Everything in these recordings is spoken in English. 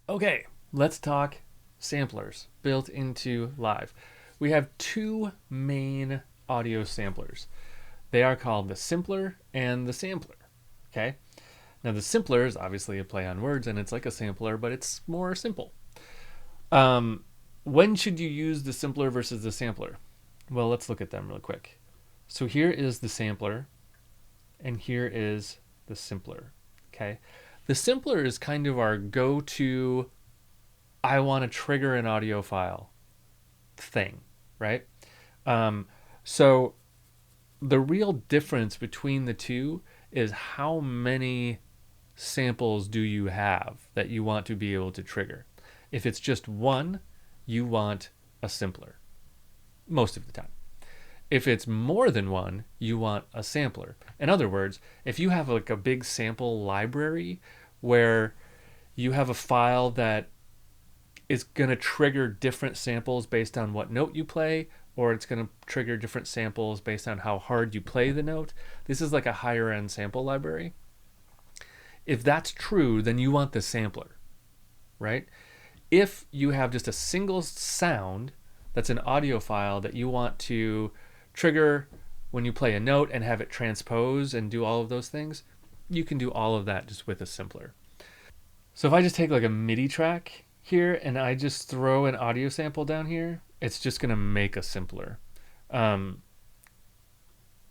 Okay, let's talk samplers built into Live. We have two main audio samplers. They are called the simpler and the sampler. Okay? Now, the simpler is obviously a play on words and it's like a sampler, but it's more simple. Um, when should you use the simpler versus the sampler? Well, let's look at them real quick. So here is the sampler, and here is the simpler. Okay? The simpler is kind of our go to, I want to trigger an audio file thing, right? Um, so the real difference between the two is how many samples do you have that you want to be able to trigger. If it's just one, you want a simpler most of the time. If it's more than one, you want a sampler. In other words, if you have like a big sample library where you have a file that is going to trigger different samples based on what note you play, or it's going to trigger different samples based on how hard you play the note. This is like a higher end sample library. If that's true, then you want the sampler, right? If you have just a single sound that's an audio file that you want to trigger when you play a note and have it transpose and do all of those things, you can do all of that just with a simpler. So if I just take like a MIDI track here and I just throw an audio sample down here, it's just going to make a simpler.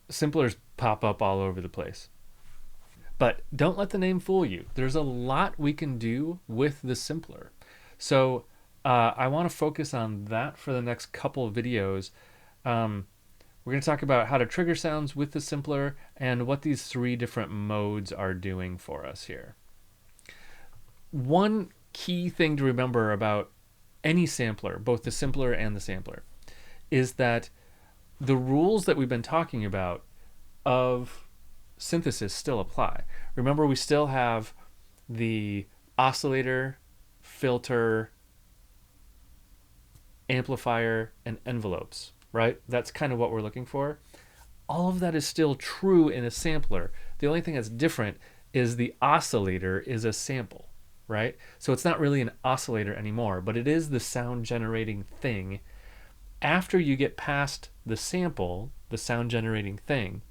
Simplers pop up all over the place. But don't let the name fool you. There's a lot we can do with the simpler. So I want to focus on that for the next couple of videos. We're going to talk about how to trigger sounds with the simpler and what these three different modes are doing for us here. One key thing to remember about any sampler, both the simpler and the sampler, is that the rules that we've been talking about of synthesis still apply. Remember, we still have the oscillator, filter, amplifier, and envelopes, right? That's kind of what we're looking for. All of that is still true in a sampler. The only thing that's different is the oscillator is a sample, right? So it's not really an oscillator anymore, but it is the sound generating thing. After you get past the sample, the sound generating thing,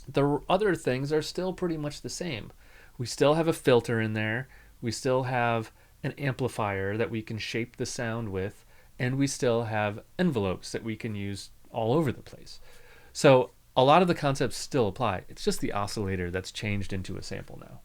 the other things are still pretty much the same. We still have a filter in there. We still have an amplifier that we can shape the sound with, and we still have envelopes that we can use all over the place. So a lot of the concepts still apply. It's just the oscillator that's changed into a sample now.